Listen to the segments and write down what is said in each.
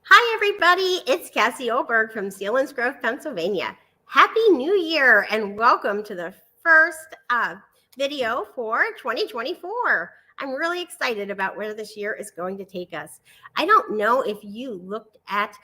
Hi, everybody. It's Cassie Oberg from Selinsgrove, Pennsylvania. Happy New Year and welcome to the first video for 2024. I'm really excited about where this year is going to take us. I don't know if you looked at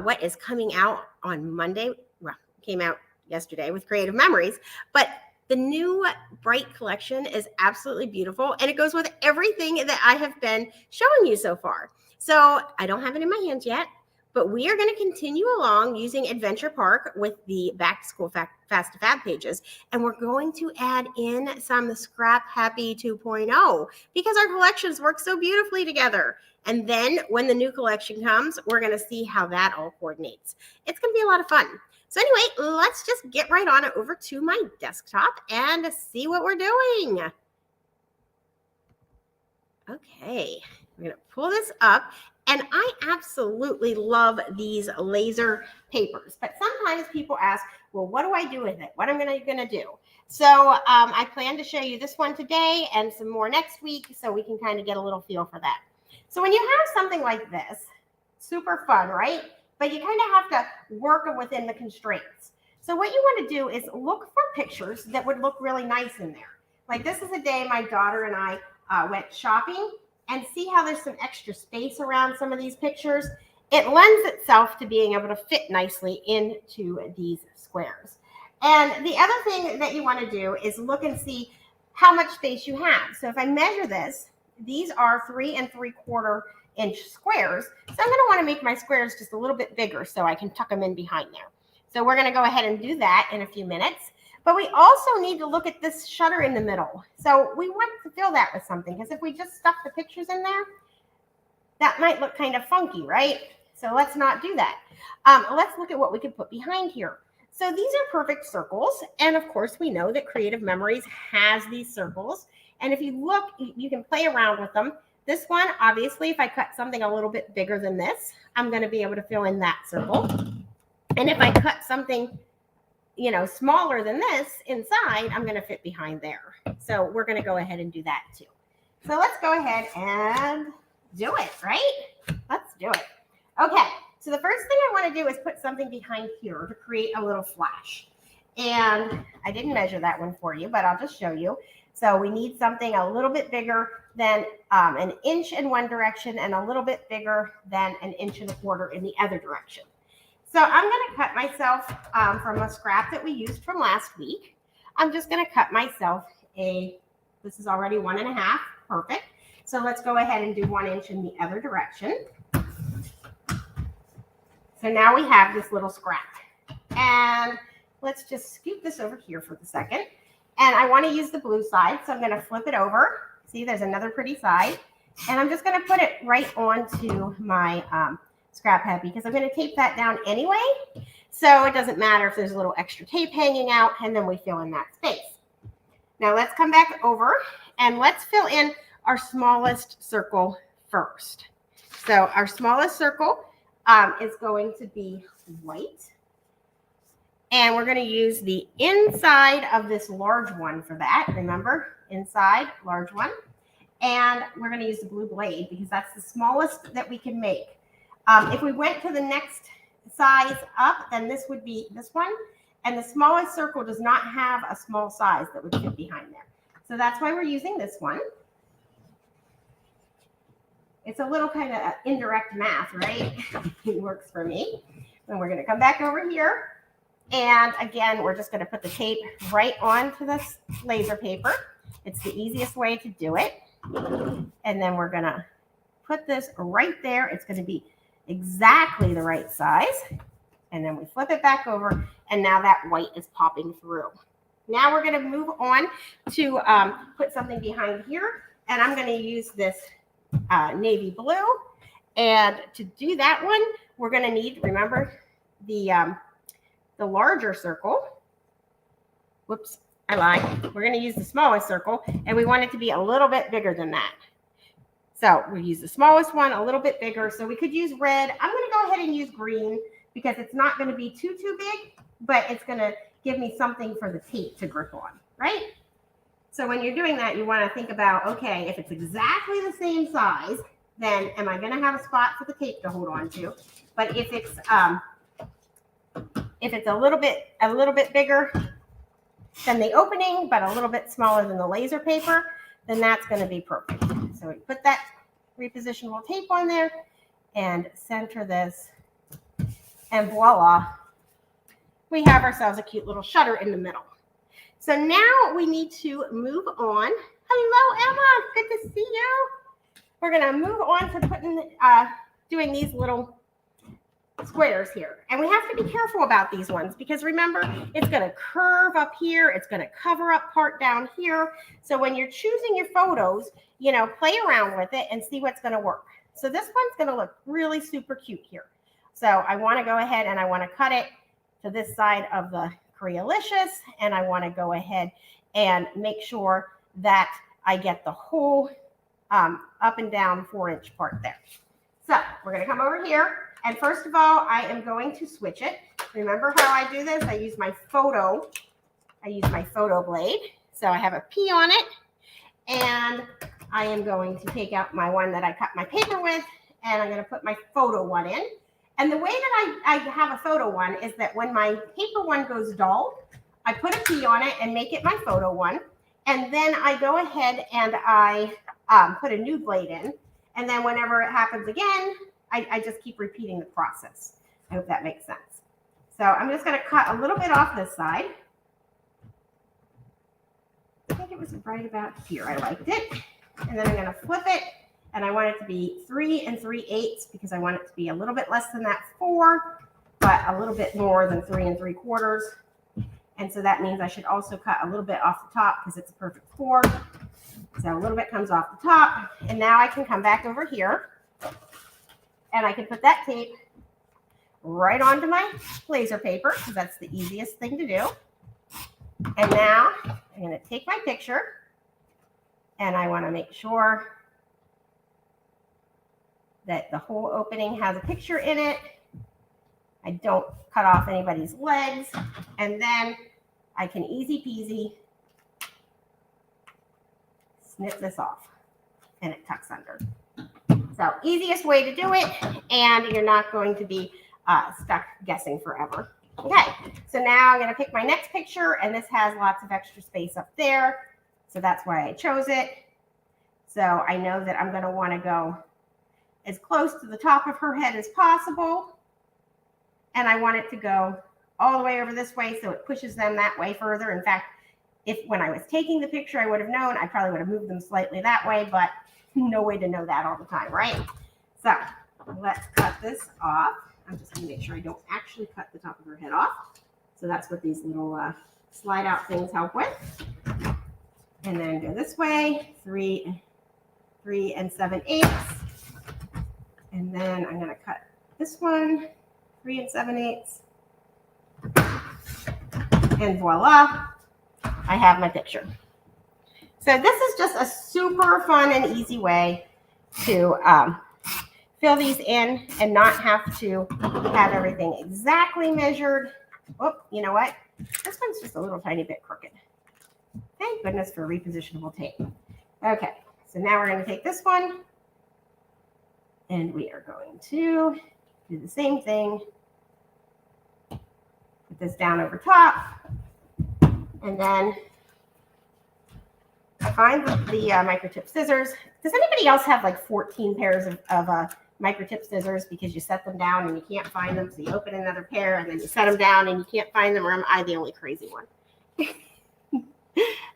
what is coming out on Monday. Well, it came out yesterday with Creative Memories, but the new Bright collection is absolutely beautiful and it goes with everything that I have been showing you so far. So I don't have it in my hands yet, but we are going to continue along using Adventure Park with the Back to School Fast to Fab pages. And we're going to add in some Scrap Happy 2.0 because our collections work so beautifully together. And then when the new collection comes, we're going to see how that all coordinates. It's going to be a lot of fun. So anyway, let's just get right on over to my desktop and see what we're doing. Okay, we're going to pull this up. And I absolutely love these laser papers. But sometimes people ask, well, what do I do with it? What am I going to do? So I plan to show you this one today and some more next week so we can kind of get a little feel for that. So when you have something like this, super fun, right? But you kind of have to work within the constraints. So what you want to do is look for pictures that would look really nice in there. Like this is a day my daughter and I went shopping, and see how there's some extra space around some of these pictures. It lends itself to being able to fit nicely into these squares. And the other thing that you want to do is look and see how much space you have. So if I measure this, these are 3 3/4 inch squares. So I'm going to want to make my squares just a little bit bigger so I can tuck them in behind there. So we're going to go ahead and do that in a few minutes. But we also need to look at this shutter in the middle. So we want to fill that with something, because if we just stuff the pictures in there, that might look kind of funky, right? So let's not do that. Let's look at what we could put behind here. So these are perfect circles. And of course, we know that Creative Memories has these circles. And if you look, you can play around with them. This one, obviously, if I cut something a little bit bigger than this, I'm going to be able to fill in that circle. And if I cut something smaller than this inside, I'm going to fit behind there. So we're going to go ahead and do that too. So let's go ahead and do it, right? Let's do it. Okay, so the first thing I want to do is put something behind here to create a little flash. And I didn't measure that one for you, but I'll just show you. So we need something a little bit bigger than 1 inch in one direction and a little bit bigger than 1 1/4 inches in the other direction. So I'm going to cut myself from a scrap that we used from last week. I'm just going to cut myself this is already 1 1/2, perfect. So let's go ahead and do 1 inch in the other direction. So now we have this little scrap. And let's just scoop this over here for a second. And I want to use the blue side, so I'm going to flip it over. See, there's another pretty side. And I'm just going to put it right onto my Scrap Happy, because I'm going to tape that down anyway, so it doesn't matter if there's a little extra tape hanging out, and then we fill in that space. Now let's come back over and let's fill in our smallest circle first. So our smallest circle is going to be white, and we're going to use the inside of this large one for that. Remember, inside, large one. And we're going to use the blue blade because that's the smallest that we can make. If we went to the next size up, then this would be this one. And the smallest circle does not have a small size that would fit behind there. So that's why we're using this one. It's a little kind of indirect math, right? It works for me. And we're going to come back over here. And again, we're just going to put the tape right onto this laser paper. It's the easiest way to do it. And then we're going to put this right there. It's going to be exactly the right size. And then we flip it back over, and now that white is popping through. Now we're going to move on to put something behind here, and I'm going to use this navy blue. And to do that one, we're going to need, remember, the larger circle. Whoops, I lied. We're going to use the smallest circle, and we want it to be a little bit bigger than that. So we use the smallest one, a little bit bigger. So we could use red. I'm going to go ahead and use green because it's not going to be too big, but it's going to give me something for the tape to grip on, right? So when you're doing that, you want to think about, okay, if it's exactly the same size, then am I going to have a spot for the tape to hold on to? But if it's a little bit bigger than the opening, but a little bit smaller than the laser paper, then that's going to be perfect. So we put that repositionable tape on there and center this, and voila, we have ourselves a cute little shutter in the middle. So now we need to move on. Hello, Emma. Good to see you. We're going to move on to doing these little squares here. And we have to be careful about these ones because remember, it's going to curve up here. It's going to cover up part down here. So when you're choosing your photos, play around with it and see what's going to work. So this one's going to look really super cute here. So I want to go ahead and I want to cut it to this side of the Crealicious, and I want to go ahead and make sure that I get the whole up and down 4-inch part there. So we're going to come over here, and first of all, I am going to switch it. Remember how I do this? I use my photo blade. So I have a P on it, and I am going to take out my one that I cut my paper with, and I'm going to put my photo one in. And the way that I have a photo one is that when my paper one goes dull, I put a P on it and make it my photo one. And then I go ahead and I put a new blade in. And then whenever it happens again, I just keep repeating the process. I hope that makes sense. So I'm just going to cut a little bit off this side. I think it was right about here. I liked it. And then I'm going to flip it. And I want it to be 3 3/8 because I want it to be a little bit less than that 4, but a little bit more than 3 3/4. And so that means I should also cut a little bit off the top because it's a perfect 4. So a little bit comes off the top. And now I can come back over here and I can put that tape right onto my laser paper because that's the easiest thing to do. And now I'm going to take my picture and I want to make sure that the whole opening has a picture in it. I don't cut off anybody's legs. And then I can easy peasy snip this off and it tucks under. So easiest way to do it, and you're not going to be stuck guessing forever. Okay, so now I'm gonna pick my next picture, and this has lots of extra space up there. So that's why I chose it. So I know that I'm gonna wanna go as close to the top of her head as possible. And I want it to go all the way over this way so it pushes them that way further. In fact, when I was taking the picture, I would have known, I probably would have moved them slightly that way, but no way to know that all the time, right? So let's cut this off. I'm just gonna make sure I don't actually cut the top of her head off. So that's what these little slide out things help with. And then go this way, 3 7/8. And then I'm going to cut this one, 3 7/8. And voila, I have my picture. So this is just a super fun and easy way to fill these in and not have to have everything exactly measured. Oh, you know what? This one's just a little tiny bit crooked. Thank goodness for repositionable tape. Okay, so now we're going to take this one. And we are going to do the same thing. Put this down over top. And then I find the microtip scissors. Does anybody else have like 14 pairs of microtip scissors because you set them down and you can't find them? So you open another pair and then you set them down and you can't find them, or am I the only crazy one?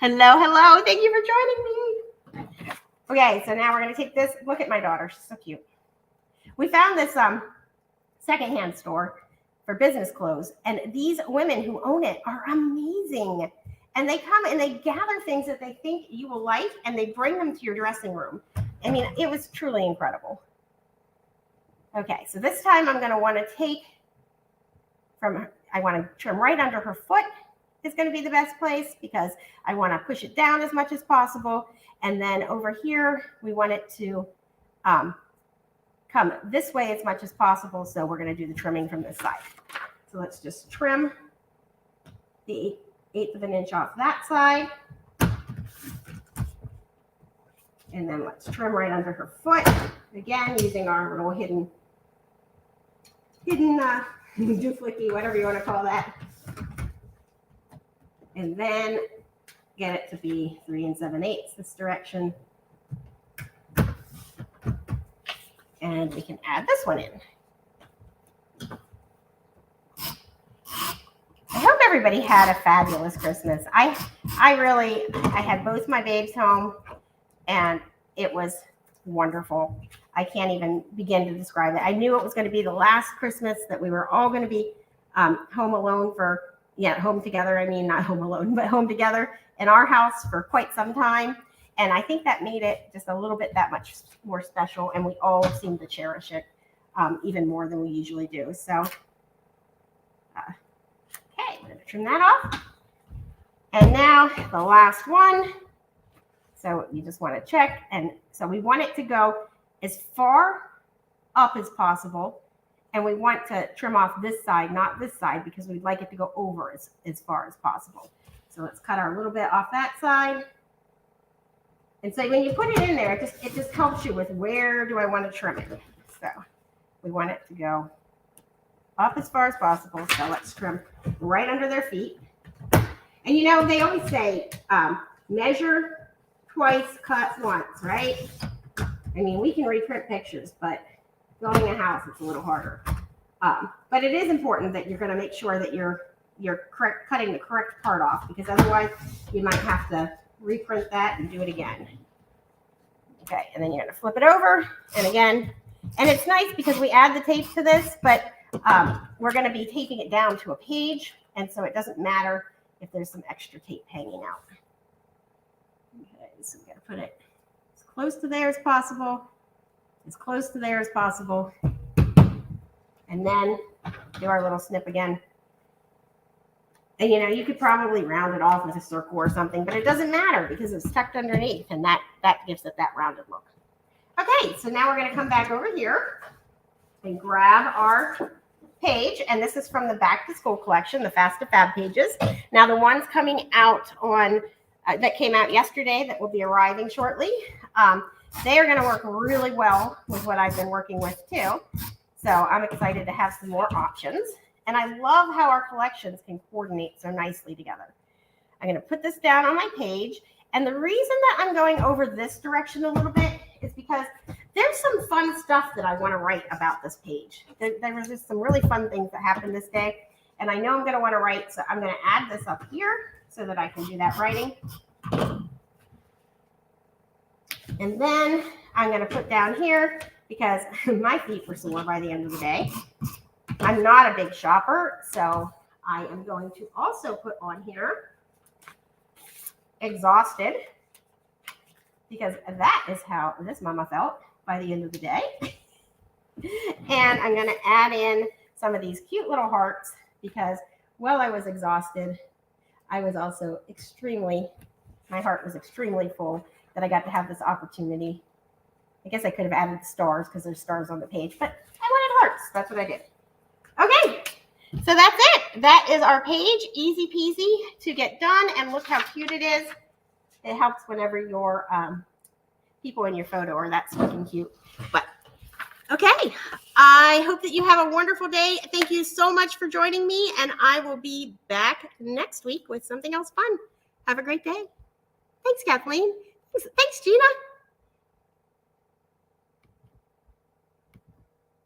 Hello. Thank you for joining me. Okay, so now we're going to take this. Look at my daughter. She's so cute. We found this secondhand store for business clothes, and these women who own it are amazing. And they come and they gather things that they think you will like, and they bring them to your dressing room. I mean, it was truly incredible. Okay, so this time I'm going to want to take I want to trim right under her foot is going to be the best place because I want to push it down as much as possible. And then over here, we want it to come this way as much as possible. So we're going to do the trimming from this side. So let's just trim the 1/8 of an inch off that side. And then let's trim right under her foot. again, using our little hidden duplicate, whatever you want to call that. And then get it to be 3 7/8 this direction. And we can add this one in. I hope everybody had a fabulous Christmas. I had both my babes home, and it was wonderful. I can't even begin to describe it. I knew it was going to be the last Christmas that we were all going to be home alone home together. I mean, not home alone, but home together in our house for quite some time. And I think that made it just a little bit that much more special. And we all seem to cherish it even more than we usually do. So, okay, I'm going to trim that off. And now the last one. So you just want to check. And so we want it to go as far up as possible. And we want to trim off this side, not this side, because we'd like it to go over as far as possible. So let's cut our little bit off that side. And so when you put it in there, it just helps you with where do I want to trim it. So we want it to go up as far as possible. So let's trim right under their feet. And you know, they always say measure twice, cut once, right? I mean, we can reprint pictures, but building a house, it's a little harder. But it is important that you're going to make sure that you're cutting the correct part off, because otherwise you might have to reprint that and do it again. Okay, and then you're going to flip it over, and again, and it's nice because we add the tape to this, but we're going to be taping it down to a page, and so it doesn't matter if there's some extra tape hanging out. Okay, so we got to put it as close to there as possible, as close to there as possible, and then do our little snip again. And you know, you could probably round it off with a circle or something, but it doesn't matter because it's tucked underneath, and that gives it that rounded look. Okay, so now we're going to come back over here and grab our page, and this is from the Back to School collection, the Fast to Fab pages. Now the ones coming out on that came out yesterday that will be arriving shortly, they are going to work really well with what I've been working with too. So I'm excited to have some more options. And I love how our collections can coordinate so nicely together. I'm going to put this down on my page. And the reason that I'm going over this direction a little bit is because there's some fun stuff that I want to write about this page. There was just some really fun things that happened this day. And I know I'm going to want to write, so I'm going to add this up here so that I can do that writing. And then I'm going to put down here, because my feet were sore by the end of the day. I'm not a big shopper, so I am going to also put on here exhausted, because that is how this mama felt by the end of the day. And I'm going to add in some of these cute little hearts, because while I was exhausted, I was also my heart was extremely full that I got to have this opportunity. I guess I could have added stars because there's stars on the page, but I wanted hearts. That's what I did. Okay, so that's it. That is our page. Easy peasy to get done, and look how cute it is. It helps whenever your people in your photo are that stinking cute. But okay, I hope that you have a wonderful day. Thank you so much for joining me, and I will be back next week with something else fun. Have a great day. Thanks, Kathleen. Thanks, Gina.